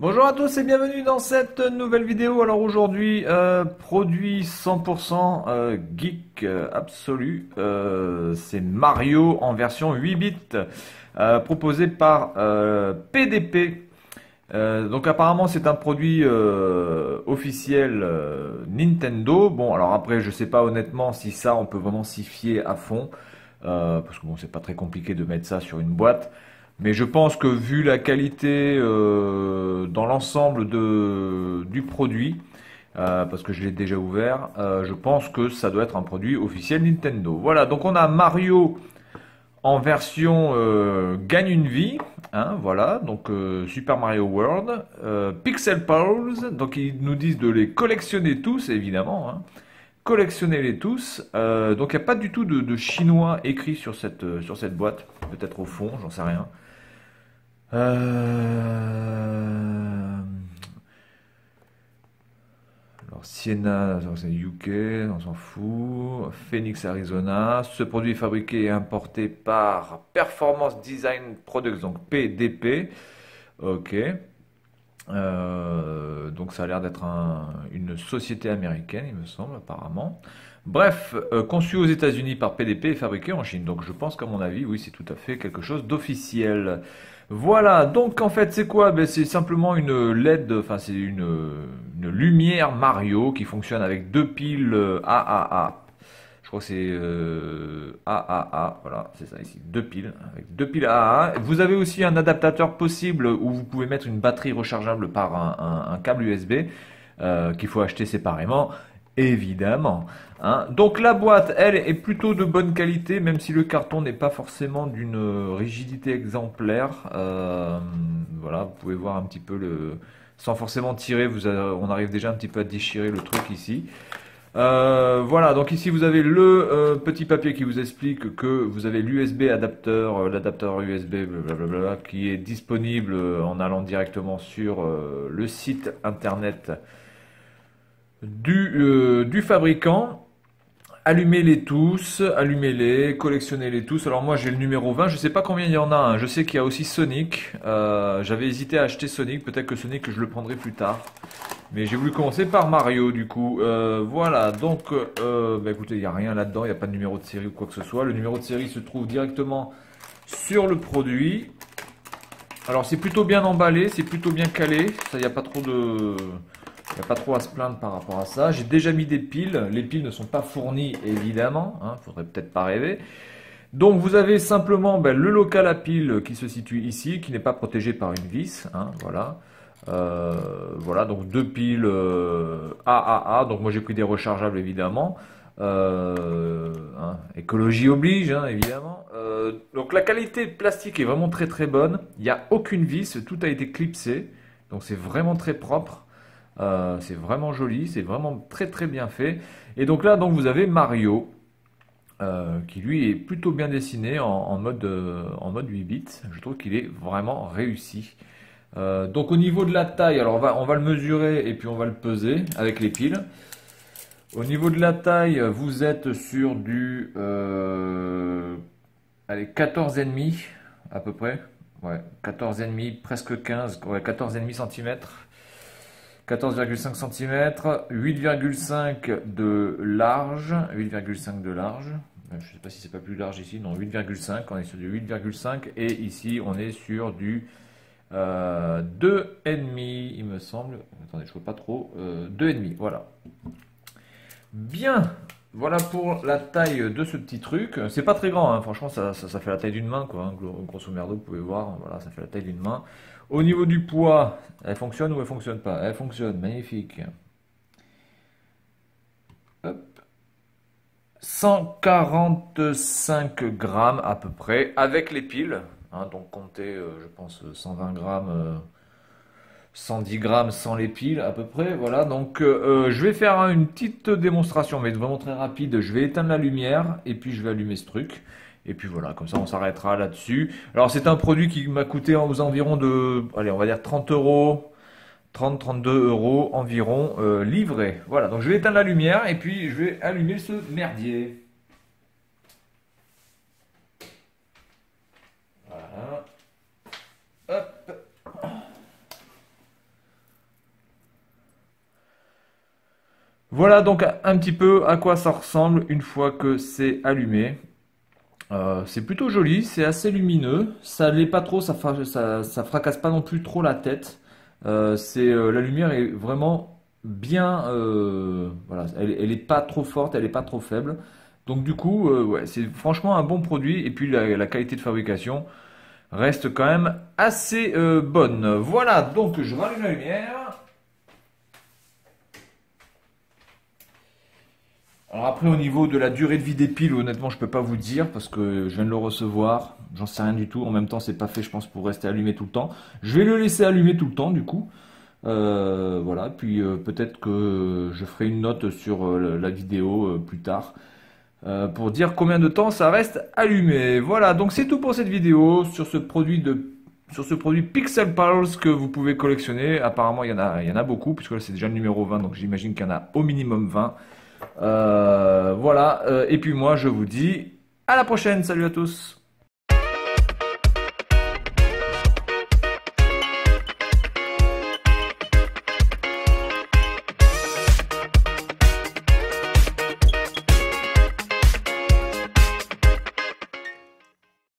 Bonjour à tous et bienvenue dans cette nouvelle vidéo. Alors aujourd'hui, produit 100% geek absolu, c'est Mario en version 8 bits, proposé par PDP. Donc apparemment c'est un produit officiel Nintendo. Bon alors après je sais pas honnêtement si ça on peut vraiment s'y fier à fond, parce que bon c'est pas très compliqué de mettre ça sur une boîte. Mais je pense que vu la qualité dans l'ensemble du produit, parce que je l'ai déjà ouvert, je pense que ça doit être un produit officiel Nintendo. Voilà, donc on a Mario en version gagne une vie, hein, voilà, donc Super Mario World, Pixel Pals, donc ils nous disent de les collectionner tous, évidemment, hein. Collectionnez-les tous. Donc il n'y a pas du tout de chinois écrit sur cette boîte, peut-être au fond, j'en sais rien. Alors Siena, c'est UK, on s'en fout. Phoenix, Arizona. Ce produit est fabriqué et importé par Performance Design Products, donc PDP. Ok. Donc ça a l'air d'être une société américaine, il me semble, apparemment. Bref, conçu aux États-Unis par PDP et fabriqué en Chine. Donc je pense qu'à mon avis, oui, c'est tout à fait quelque chose d'officiel. Voilà, donc en fait c'est quoi? Ben, c'est simplement une LED, enfin c'est une lumière Mario qui fonctionne avec deux piles AAA. Je crois que c'est AAA, voilà, c'est ça ici, deux piles, avec deux piles AAA. Vous avez aussi un adaptateur possible où vous pouvez mettre une batterie rechargeable par un câble USB qu'il faut acheter séparément, évidemment, hein. Donc la boîte, elle, est plutôt de bonne qualité, même si le carton n'est pas forcément d'une rigidité exemplaire. Voilà, vous pouvez voir un petit peu sans forcément tirer, on arrive déjà un petit peu à déchirer le truc ici. Voilà, donc ici vous avez le petit papier qui vous explique que vous avez l'USB adapteur, l'adapteur USB, blablabla, qui est disponible en allant directement sur le site internet du fabricant. Allumez-les tous, allumez-les, collectionnez-les tous. Alors moi j'ai le numéro 20, je sais pas combien il y en a, hein. Je sais qu'il y a aussi Sonic. J'avais hésité à acheter Sonic, peut-être que Sonic je le prendrai plus tard. Mais j'ai voulu commencer par Mario du coup. Voilà, donc bah, écoutez, il n'y a rien là-dedans, il n'y a pas de numéro de série ou quoi que ce soit. Le numéro de série se trouve directement sur le produit. Alors c'est plutôt bien emballé, c'est plutôt bien calé, ça il n'y a pas trop de... Il n'y a pas trop à se plaindre par rapport à ça. J'ai déjà mis des piles. Les piles ne sont pas fournies, évidemment, hein, faudrait peut-être pas rêver. Donc vous avez simplement ben, le local à piles qui se situe ici, qui n'est pas protégé par une vis, hein, voilà. Voilà, donc deux piles AAA. Donc moi j'ai pris des rechargeables, évidemment. Hein, écologie oblige, hein, évidemment. Donc la qualité plastique est vraiment très très bonne. Il n'y a aucune vis, tout a été clipsé. Donc c'est vraiment très propre. C'est vraiment joli, c'est vraiment très très bien fait. Et donc là, donc vous avez Mario, qui lui est plutôt bien dessiné en mode 8 bits. Je trouve qu'il est vraiment réussi. Donc au niveau de la taille, alors on va le mesurer et puis on va le peser avec les piles. Au niveau de la taille, vous êtes sur du allez, 14,5 à peu près. Ouais, 14,5, presque 15, ouais, 14,5 cm. 14,5 cm, 8,5 de large, 8,5 de large. Je ne sais pas si c'est pas plus large ici, non, 8,5, on est sur du 8,5 et ici on est sur du 2,5 il me semble. Attendez, je ne vois pas trop. 2,5, voilà. Bien, voilà pour la taille de ce petit truc. C'est pas très grand, hein. Franchement, ça fait la taille d'une main, quoi, hein. Grosso merdo, vous pouvez voir, voilà, ça fait la taille d'une main. Au niveau du poids, elle fonctionne ou elle fonctionne pas? Elle fonctionne, magnifique. Hop. 145 grammes à peu près, avec les piles, hein, donc comptez, je pense, 120 grammes. 110 grammes sans les piles à peu près, voilà. Donc je vais faire une petite démonstration, mais vraiment très rapide. Je vais éteindre la lumière et puis je vais allumer ce truc. Et puis voilà, comme ça on s'arrêtera là-dessus. Alors c'est un produit qui m'a coûté aux environs de, allez, on va dire 30 euros, 30-32 euros environ livré. Voilà, donc je vais éteindre la lumière et puis je vais allumer ce merdier. Voilà. Hop. Voilà donc un petit peu à quoi ça ressemble une fois que c'est allumé. C'est plutôt joli, c'est assez lumineux, ça l'est pas trop, ça fracasse pas non plus trop la tête. La lumière est vraiment bien, voilà, elle est pas trop forte, elle est pas trop faible. Donc du coup, ouais, c'est franchement un bon produit et puis la qualité de fabrication reste quand même assez bonne. Voilà, donc je rallume la lumière. Alors après, au niveau de la durée de vie des piles, honnêtement, je peux pas vous dire parce que je viens de le recevoir. J'en sais rien du tout. En même temps, c'est pas fait, je pense, pour rester allumé tout le temps. Je vais le laisser allumer tout le temps, du coup. Voilà. Puis peut-être que je ferai une note sur la vidéo plus tard pour dire combien de temps ça reste allumé. Voilà. Donc c'est tout pour cette vidéo sur ce produit Pixel Pulse que vous pouvez collectionner. Apparemment, il y en a beaucoup puisque là c'est déjà le numéro 20, donc j'imagine qu'il y en a au minimum 20. Voilà, et puis moi je vous dis à la prochaine, salut à tous.